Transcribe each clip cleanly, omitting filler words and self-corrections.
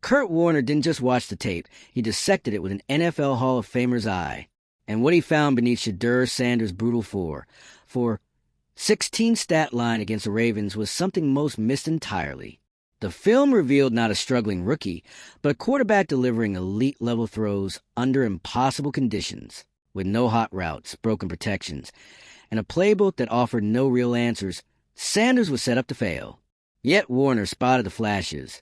Kurt Warner didn't just watch the tape, he dissected it with an NFL Hall of Famer's eye. And what he found beneath Shedeur Sanders' brutal for 16 stat line against the Ravens was something most missed entirely. The film revealed not a struggling rookie, but a quarterback delivering elite-level throws under impossible conditions, with no hot routes, broken protections, and a playbook that offered no real answers. Sanders was set up to fail. Yet Warner spotted the flashes.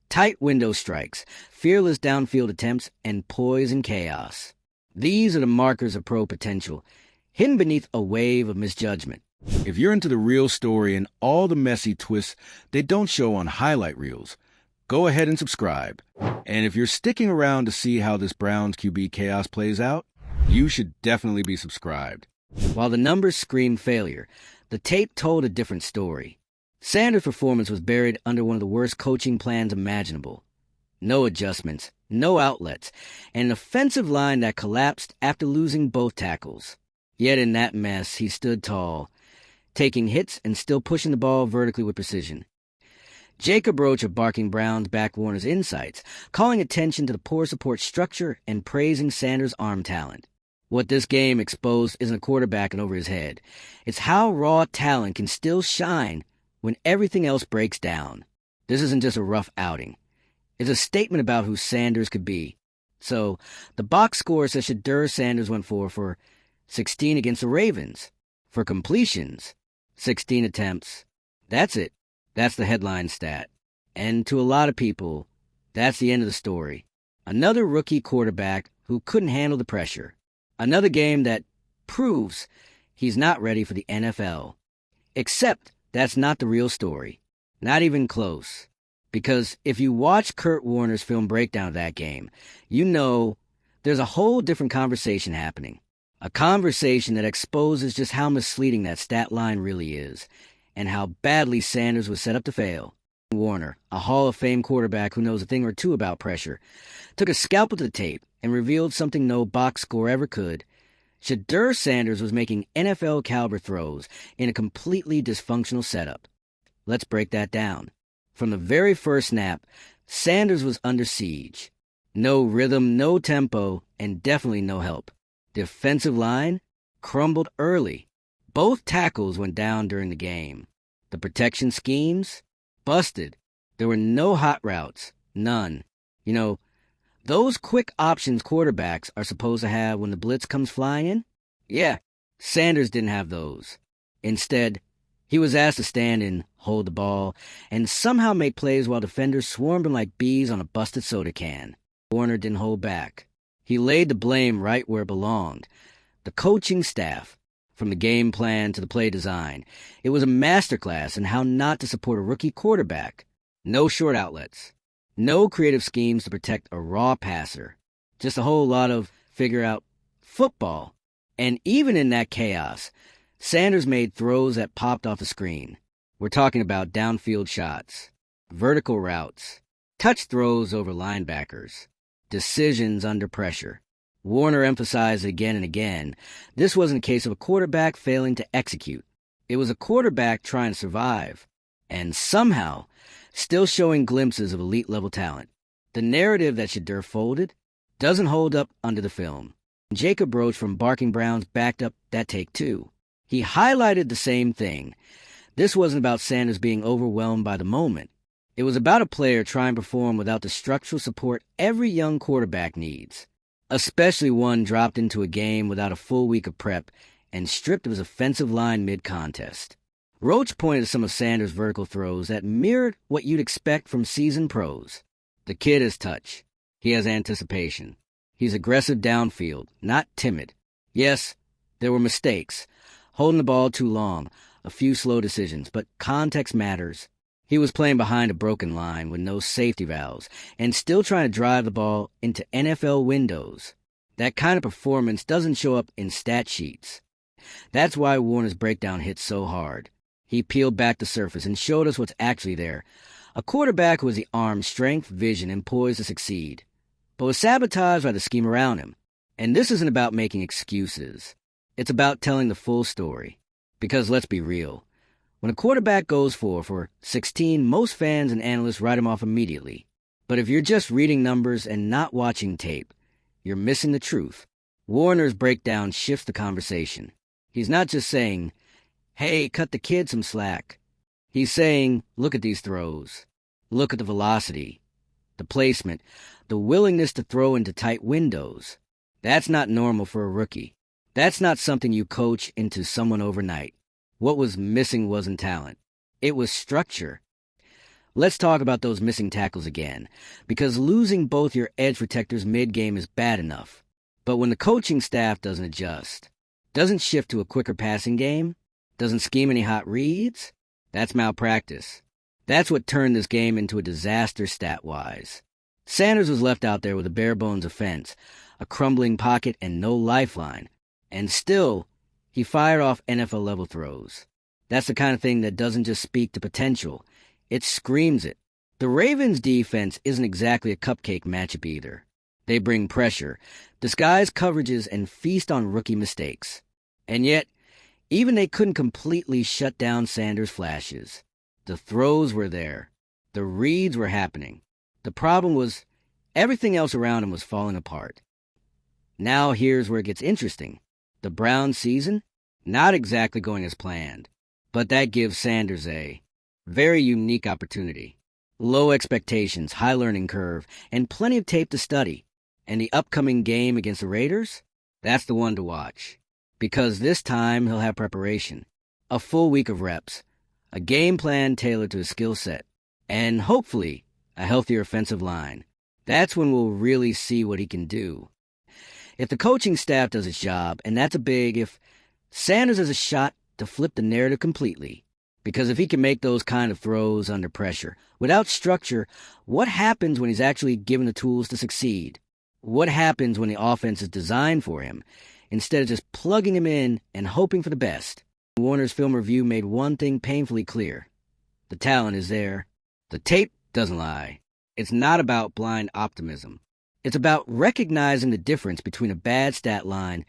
Tight window strikes, fearless downfield attempts, and poise and chaos. These are the markers of pro potential, hidden beneath a wave of misjudgment. If you're into the real story and all the messy twists they don't show on highlight reels, go ahead and subscribe. And if you're sticking around to see how this Browns QB chaos plays out, you should definitely be subscribed. While the numbers screamed failure, the tape told a different story. Sanders' performance was buried under one of the worst coaching plans imaginable. No adjustments, no outlets, and an offensive line that collapsed after losing both tackles. Yet in that mess, he stood tall, taking hits and still pushing the ball vertically with precision. Jacob Roach of Barking Browns backed Warner's insights, calling attention to the poor support structure and praising Sanders' arm talent. What this game exposed isn't a quarterback and over his head. It's how raw talent can still shine when everything else breaks down. This isn't just a rough outing. It's a statement about who Sanders could be. So, the box score says Shedeur Sanders went for 16 against the Ravens. For completions, 16 attempts. That's it. That's the headline stat. And to a lot of people, that's the end of the story. Another rookie quarterback who couldn't handle the pressure. Another game that proves he's not ready for the NFL. Except that's not the real story. Not even close. Because if you watch Kurt Warner's film breakdown of that game, you know there's a whole different conversation happening. A conversation that exposes just how misleading that stat line really is, and how badly Sanders was set up to fail. Warner, a Hall of Fame quarterback who knows a thing or two about pressure, took a scalpel to the tape and revealed something no box score ever could. Shedeur Sanders was making NFL-caliber throws in a completely dysfunctional setup. Let's break that down. From the very first snap, Sanders was under siege. No rhythm, no tempo, and definitely no help. The offensive line crumbled early. Both tackles went down during the game. The protection schemes busted. There were no hot routes. None. You know, those quick options quarterbacks are supposed to have when the blitz comes flying in? Yeah, Sanders didn't have those. Instead, he was asked to stand and hold the ball and somehow make plays while defenders swarmed him like bees on a busted soda can. Warner didn't hold back. He laid the blame right where it belonged. The coaching staff, from the game plan to the play design. It was a masterclass in how not to support a rookie quarterback. No short outlets. No creative schemes to protect a raw passer. Just a whole lot of figure out football. And even in that chaos, Sanders made throws that popped off the screen. We're talking about downfield shots, vertical routes, touch throws over linebackers, decisions under pressure. Warner emphasized again and again, this wasn't a case of a quarterback failing to execute. It was a quarterback trying to survive, and somehow still showing glimpses of elite-level talent. The narrative that Shedeur folded doesn't hold up under the film. Jacob Roach from Barking Browns backed up that take too. He highlighted the same thing. This wasn't about Sanders being overwhelmed by the moment. It was about a player trying to perform without the structural support every young quarterback needs, especially one dropped into a game without a full week of prep and stripped of his offensive line mid-contest. Roach pointed to some of Sanders' vertical throws that mirrored what you'd expect from seasoned pros. The kid has touch. He has anticipation. He's aggressive downfield, not timid. Yes, there were mistakes. Holding the ball too long, a few slow decisions, but context matters. He was playing behind a broken line with no safety valves and still trying to drive the ball into NFL windows. That kind of performance doesn't show up in stat sheets. That's why Warner's breakdown hit so hard. He peeled back the surface and showed us what's actually there. A quarterback who has the arm, strength, vision, and poise to succeed, but was sabotaged by the scheme around him. And this isn't about making excuses. It's about telling the full story. Because let's be real. When a quarterback goes for 16, most fans and analysts write him off immediately. But if you're just reading numbers and not watching tape, you're missing the truth. Warner's breakdown shifts the conversation. He's not just saying, hey, cut the kid some slack. He's saying, look at these throws. Look at the velocity, the placement, the willingness to throw into tight windows. That's not normal for a rookie. That's not something you coach into someone overnight. What was missing wasn't talent. It was structure. Let's talk about those missing tackles again, because losing both your edge protectors mid-game is bad enough. But when the coaching staff doesn't adjust, doesn't shift to a quicker passing game, doesn't scheme any hot reads, that's malpractice. That's what turned this game into a disaster stat-wise. Sanders was left out there with a bare-bones offense, a crumbling pocket, and no lifeline. And still, he fired off NFL-level throws. That's the kind of thing that doesn't just speak to potential. It screams it. The Ravens' defense isn't exactly a cupcake matchup either. They bring pressure, disguise coverages, and feast on rookie mistakes. And yet, even they couldn't completely shut down Sanders' flashes. The throws were there. The reads were happening. The problem was everything else around him was falling apart. Now here's where it gets interesting. The Browns' season? Not exactly going as planned. But that gives Sanders a very unique opportunity. Low expectations, high learning curve, and plenty of tape to study. And the upcoming game against the Raiders? That's the one to watch. Because this time he'll have preparation. A full week of reps. A game plan tailored to his skill set. And hopefully, a healthier offensive line. That's when we'll really see what he can do. If the coaching staff does its job, and that's a big if, Sanders has a shot to flip the narrative completely. Because if he can make those kind of throws under pressure, without structure, what happens when he's actually given the tools to succeed? What happens when the offense is designed for him, instead of just plugging him in and hoping for the best? Warner's film review made one thing painfully clear. The talent is there. The tape doesn't lie. It's not about blind optimism. It's about recognizing the difference between a bad stat line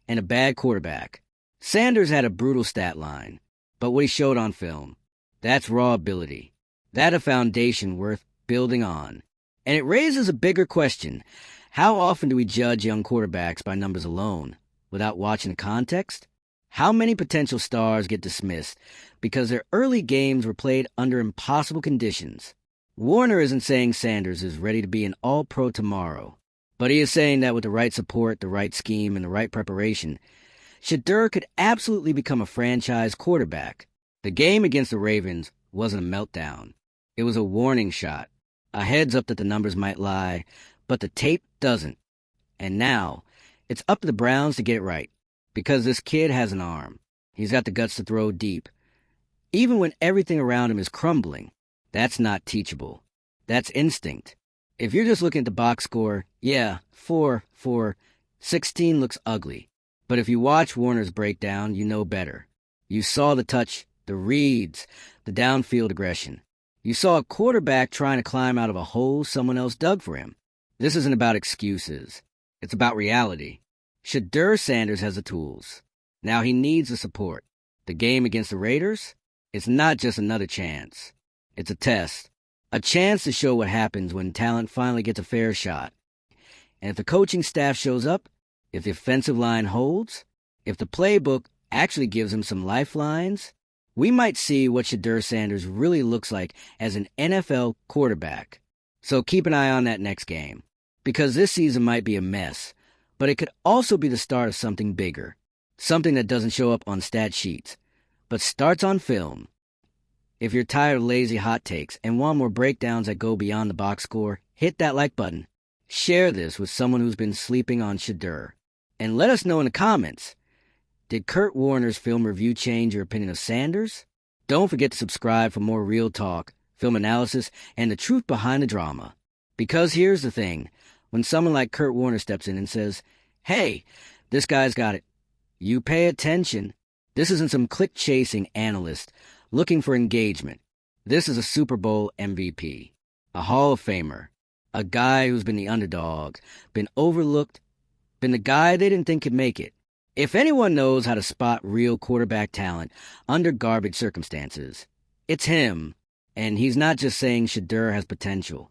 and a bad quarterback. Sanders had a brutal stat line, but what he showed on film, that's raw ability. That's a foundation worth building on. And it raises a bigger question. How often do we judge young quarterbacks by numbers alone, without watching the context? How many potential stars get dismissed because their early games were played under impossible conditions? Warner isn't saying Sanders is ready to be an all-pro tomorrow, but he is saying that with the right support, the right scheme, and the right preparation, Shedeur could absolutely become a franchise quarterback. The game against the Ravens wasn't a meltdown. It was a warning shot, a heads up that the numbers might lie, but the tape doesn't. And now, it's up to the Browns to get it right. Because this kid has an arm. He's got the guts to throw deep. Even when everything around him is crumbling, that's not teachable. That's instinct. If you're just looking at the box score, yeah, 4-4, 16 looks ugly. But if you watch Warner's breakdown, you know better. You saw the touch, the reads, the downfield aggression. You saw a quarterback trying to climb out of a hole someone else dug for him. This isn't about excuses. It's about reality. Shedeur Sanders has the tools. Now he needs the support. The game against the Raiders? It's not just another chance. It's a test. A chance to show what happens when talent finally gets a fair shot. And if the coaching staff shows up, if the offensive line holds, if the playbook actually gives him some lifelines, we might see what Shedeur Sanders really looks like as an NFL quarterback. So keep an eye on that next game. Because this season might be a mess, but it could also be the start of something bigger, something that doesn't show up on stat sheets, but starts on film. If you're tired of lazy hot takes and want more breakdowns that go beyond the box score, hit that like button. Share this with someone who's been sleeping on Shedeur. And let us know in the comments, did Kurt Warner's film review change your opinion of Sanders? Don't forget to subscribe for more real talk, film analysis, and the truth behind the drama. Because here's the thing. When someone like Kurt Warner steps in and says, hey, this guy's got it, you pay attention. This isn't some click-chasing analyst looking for engagement. This is a Super Bowl MVP, a Hall of Famer, a guy who's been the underdog, been overlooked, been the guy they didn't think could make it. If anyone knows how to spot real quarterback talent under garbage circumstances, it's him. And he's not just saying Shedeur has potential.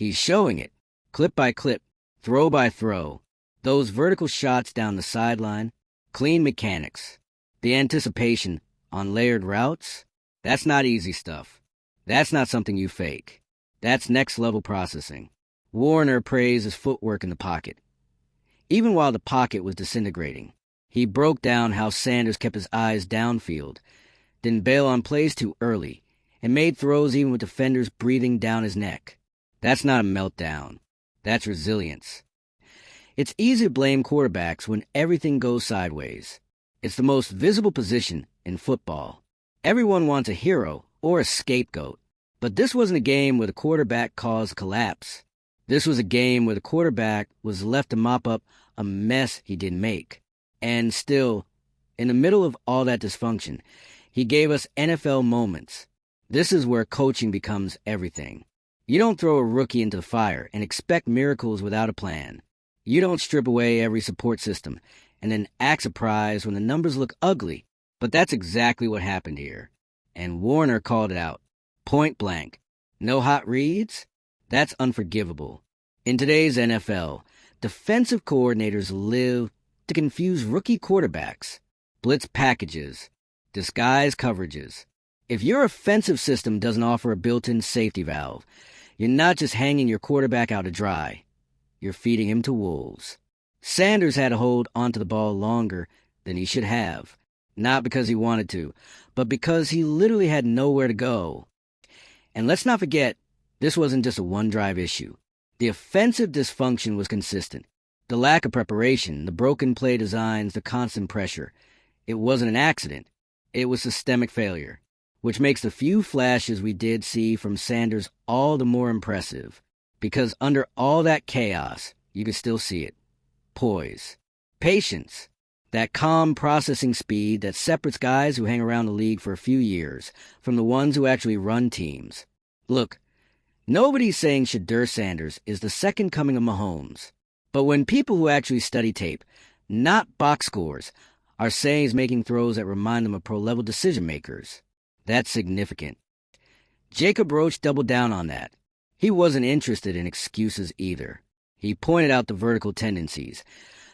He's showing it, clip by clip, throw by throw. Those vertical shots down the sideline, clean mechanics. The anticipation on layered routes, that's not easy stuff. That's not something you fake. That's next-level processing. Warner praised his footwork in the pocket. Even while the pocket was disintegrating, he broke down how Sanders kept his eyes downfield, didn't bail on plays too early, and made throws even with defenders breathing down his neck. That's not a meltdown. That's resilience. It's easy to blame quarterbacks when everything goes sideways. It's the most visible position in football. Everyone wants a hero or a scapegoat. But this wasn't a game where the quarterback caused collapse. This was a game where the quarterback was left to mop up a mess he didn't make. And still, in the middle of all that dysfunction, he gave us NFL moments. This is where coaching becomes everything. You don't throw a rookie into the fire and expect miracles without a plan. You don't strip away every support system and then act surprised when the numbers look ugly. But that's exactly what happened here. And Warner called it out. Point blank. No hot reads? That's unforgivable. In today's NFL, defensive coordinators live to confuse rookie quarterbacks, blitz packages, disguise coverages. If your offensive system doesn't offer a built-in safety valve, you're not just hanging your quarterback out to dry. You're feeding him to wolves. Sanders had to hold onto the ball longer than he should have, not because he wanted to, but because he literally had nowhere to go. And let's not forget, this wasn't just a one-drive issue. The offensive dysfunction was consistent. The lack of preparation, the broken play designs, the constant pressure. It wasn't an accident. It was systemic failure, which makes the few flashes we did see from Sanders all the more impressive. Because under all that chaos, you could still see it. Poise. Patience. That calm processing speed that separates guys who hang around the league for a few years from the ones who actually run teams. Look, nobody's saying Shedeur Sanders is the second coming of Mahomes. But when people who actually study tape, not box scores, are saying he's making throws that remind them of pro-level decision-makers, that's significant. Jacob Roach doubled down on that. He wasn't interested in excuses either. He pointed out the vertical tendencies.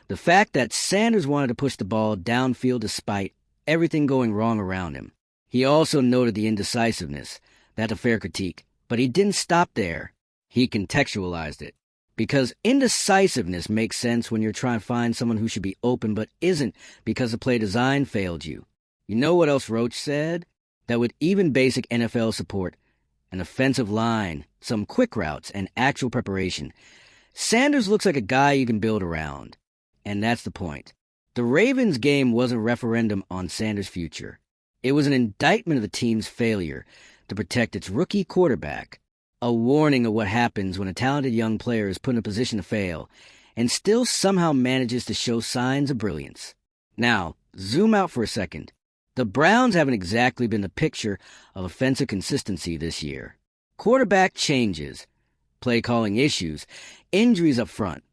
The fact that Sanders wanted to push the ball downfield despite everything going wrong around him. He also noted the indecisiveness. That's a fair critique. But he didn't stop there. He contextualized it. Because indecisiveness makes sense when you're trying to find someone who should be open but isn't because the play design failed you. You know what else Roach said? That with even basic NFL support, an offensive line, some quick routes, and actual preparation, Sanders looks like a guy you can build around. And that's the point. The Ravens game wasn't a referendum on Sanders' future. It was an indictment of the team's failure to protect its rookie quarterback, a warning of what happens when a talented young player is put in a position to fail and still somehow manages to show signs of brilliance. Now, zoom out for a second. The Browns haven't exactly been the picture of offensive consistency this year. Quarterback changes, play calling issues, injuries up front.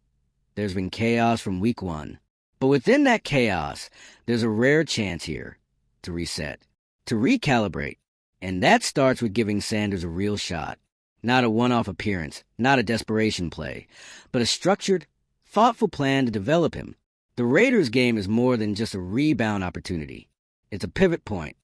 There's been chaos from week one. But within that chaos, there's a rare chance here to reset, to recalibrate. And that starts with giving Sanders a real shot. Not a one-off appearance, not a desperation play, but a structured, thoughtful plan to develop him. The Raiders game is more than just a rebound opportunity. It's a pivot point.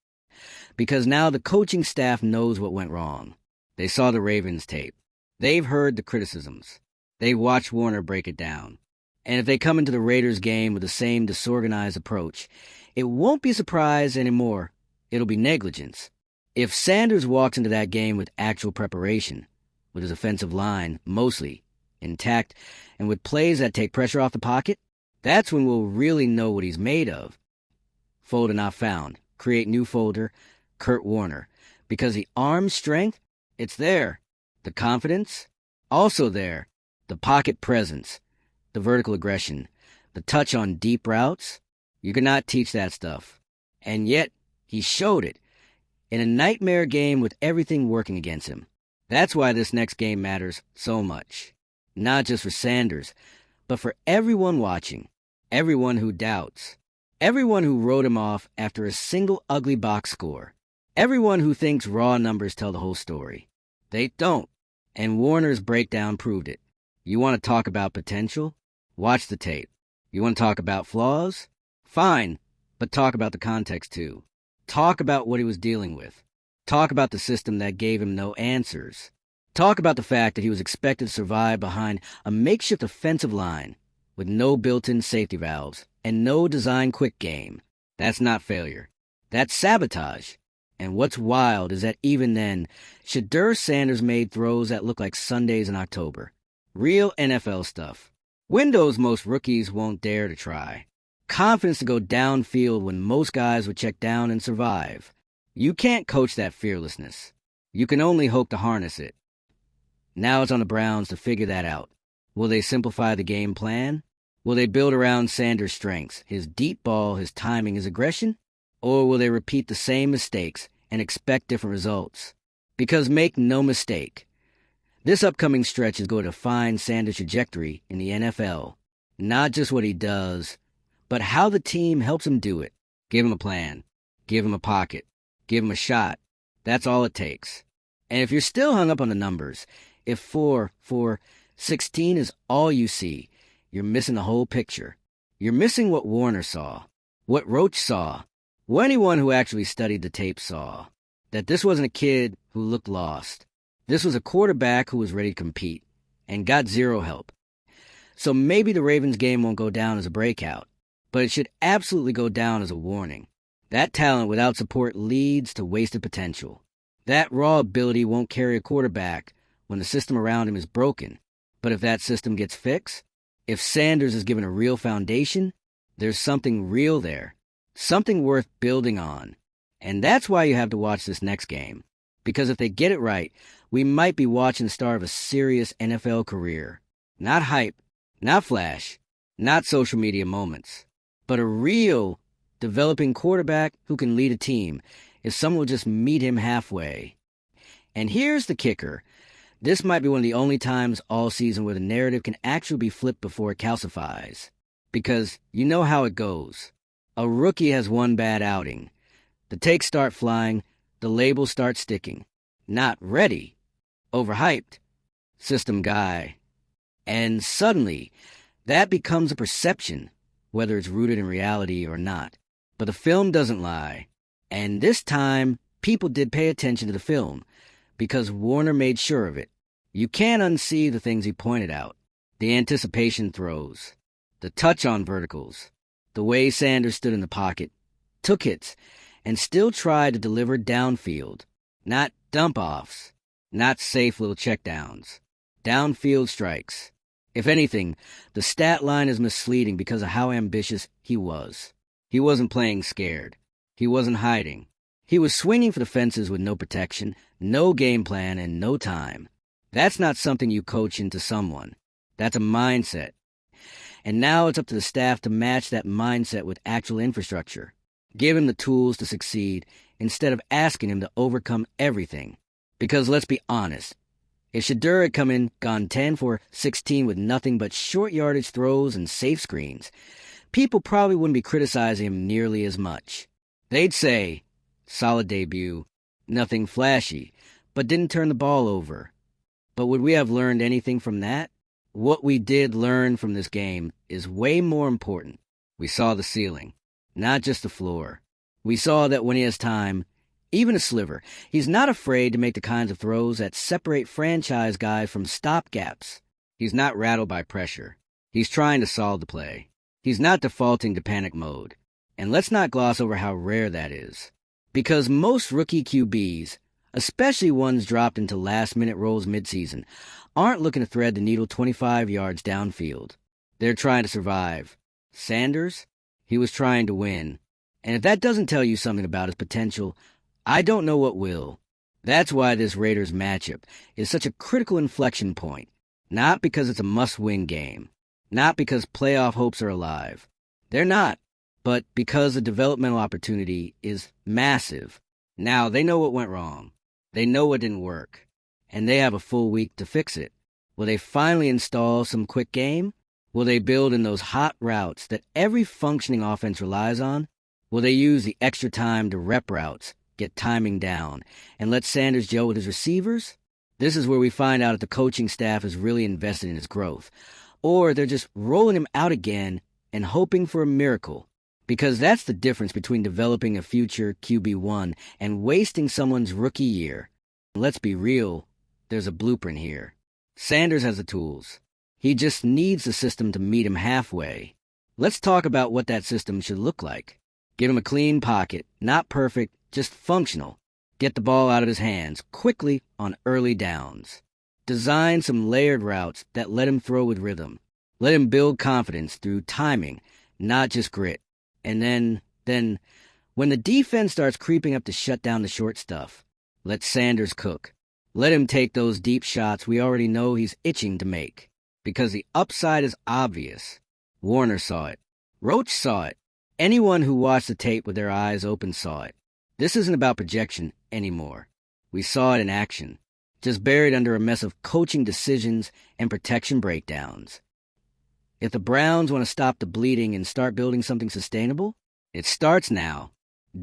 Because now the coaching staff knows what went wrong. They saw the Ravens tape. They've heard the criticisms. They watched Warner break it down. And if they come into the Raiders game with the same disorganized approach, it won't be surprise anymore. It'll be negligence. If Sanders walks into that game with actual preparation, with his offensive line mostly intact, and with plays that take pressure off the pocket, that's when we'll really know what he's made of. Folder not found. Create new folder. Kurt Warner. Because the arm strength, it's there. The confidence, also there. The pocket presence. The vertical aggression, the touch on deep routes, you cannot teach that stuff. And yet, he showed it in a nightmare game with everything working against him. That's why this next game matters so much. Not just for Sanders, but for everyone watching, everyone who doubts, everyone who wrote him off after a single ugly box score, everyone who thinks raw numbers tell the whole story. They don't. And Warner's breakdown proved it. You want to talk about potential? Watch the tape. You want to talk about flaws? Fine, but talk about the context too. Talk about what he was dealing with. Talk about the system that gave him no answers. Talk about the fact that he was expected to survive behind a makeshift offensive line with no built-in safety valves and no design quick game. That's not failure. That's sabotage. And what's wild is that even then, Shedeur Sanders made throws that look like Sundays in October. Real NFL stuff. Windows most rookies won't dare to try. Confidence to go downfield when most guys would check down and survive. You can't coach that fearlessness. You can only hope to harness it. Now it's on the Browns to figure that out. Will they simplify the game plan? Will they build around Sanders' strengths, his deep ball, his timing, his aggression? Or will they repeat the same mistakes and expect different results? Because make no mistake, this upcoming stretch is going to define Sanders' trajectory in the NFL. Not just what he does, but how the team helps him do it. Give him a plan. Give him a pocket. Give him a shot. That's all it takes. And if you're still hung up on the numbers, if 4-4-16 is all you see, you're missing the whole picture. You're missing what Warner saw, what Roach saw, what anyone who actually studied the tape saw. That this wasn't a kid who looked lost. This was a quarterback who was ready to compete and got zero help. So maybe the Ravens game won't go down as a breakout, but it should absolutely go down as a warning. That talent without support leads to wasted potential. That raw ability won't carry a quarterback when the system around him is broken. But if that system gets fixed, if Sanders is given a real foundation, there's something real there, something worth building on. And that's why you have to watch this next game. Because if they get it right, we might be watching the start of a serious NFL career. Not hype, not flash, not social media moments, but a real developing quarterback who can lead a team if someone will just meet him halfway. And here's the kicker. This might be one of the only times all season where the narrative can actually be flipped before it calcifies. Because you know how it goes. A rookie has one bad outing. The takes start flying, the labels start sticking. Not ready. Overhyped. System guy. And suddenly, that becomes a perception, whether it's rooted in reality or not. But the film doesn't lie. And this time, people did pay attention to the film, because Warner made sure of it. You can't unsee the things he pointed out. The anticipation throws. The touch on verticals. The way Sanders stood in the pocket. Took hits. And still tried to deliver downfield. Not dump-offs. Not safe little checkdowns. Downfield strikes. If anything, the stat line is misleading because of how ambitious he was. He wasn't playing scared. He wasn't hiding. He was swinging for the fences with no protection, no game plan, and no time. That's not something you coach into someone. That's a mindset. And now it's up to the staff to match that mindset with actual infrastructure. Give him the tools to succeed instead of asking him to overcome everything. Because let's be honest, if Shedeur had come in, gone 10 for 16 with nothing but short yardage throws and safe screens, people probably wouldn't be criticizing him nearly as much. They'd say, solid debut, nothing flashy, but didn't turn the ball over. But would we have learned anything from that? What we did learn from this game is way more important. We saw the ceiling, not just the floor. We saw that when he has time, even a sliver, he's not afraid to make the kinds of throws that separate franchise guys from stopgaps. He's not rattled by pressure. He's trying to solve the play. He's not defaulting to panic mode. And let's not gloss over how rare that is. Because most rookie QBs, especially ones dropped into last-minute roles midseason, aren't looking to thread the needle 25 yards downfield. They're trying to survive. Sanders? He was trying to win. And if that doesn't tell you something about his potential, I don't know what will. That's why this Raiders matchup is such a critical inflection point. Not because it's a must-win game. Not because playoff hopes are alive. They're not. But because the developmental opportunity is massive. Now, they know what went wrong. They know what didn't work. And they have a full week to fix it. Will they finally install some quick game? Will they build in those hot routes that every functioning offense relies on? Will they use the extra time to rep routes, get timing down, and let Sanders gel with his receivers? This is where we find out if the coaching staff is really invested in his growth, or they're just rolling him out again and hoping for a miracle. Because that's the difference between developing a future QB1 and wasting someone's rookie year. Let's be real, there's a blueprint here. Sanders has the tools. He just needs the system to meet him halfway. Let's talk about what that system should look like. Give him a clean pocket, not perfect, just functional. Get the ball out of his hands quickly on early downs. Design some layered routes that let him throw with rhythm. Let him build confidence through timing, not just grit. And then, when the defense starts creeping up to shut down the short stuff, let Sanders cook. Let him take those deep shots we already know he's itching to make. Because the upside is obvious. Warner saw it. Roach saw it. Anyone who watched the tape with their eyes open saw it. This isn't about projection anymore. We saw it in action, just buried under a mess of coaching decisions and protection breakdowns. If the Browns want to stop the bleeding and start building something sustainable, it starts now.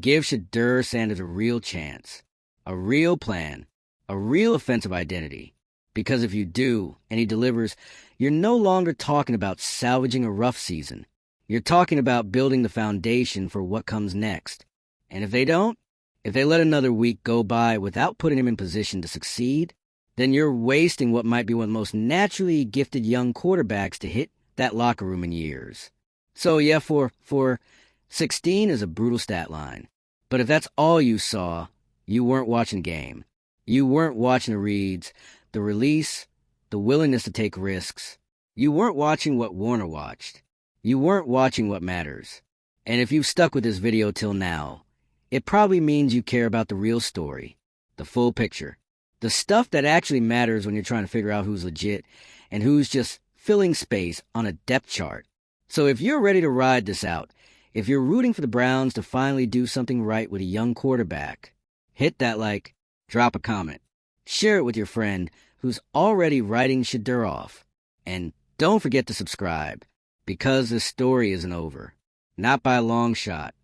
Give Shedeur Sanders a real chance, a real plan, a real offensive identity. Because if you do, and he delivers, you're no longer talking about salvaging a rough season. You're talking about building the foundation for what comes next. And if they don't, if they let another week go by without putting him in position to succeed, then you're wasting what might be one of the most naturally gifted young quarterbacks to hit that locker room in years. So yeah, for 16 is a brutal stat line. But if that's all you saw, you weren't watching the game. You weren't watching the reads, the release, the willingness to take risks. You weren't watching what Warner watched. You weren't watching what matters. And if you've stuck with this video till now, it probably means you care about the real story, the full picture, the stuff that actually matters when you're trying to figure out who's legit and who's just filling space on a depth chart. So if you're ready to ride this out, if you're rooting for the Browns to finally do something right with a young quarterback, hit that like, drop a comment, share it with your friend who's already writing Shedeur off, and don't forget to subscribe, because this story isn't over. Not by a long shot.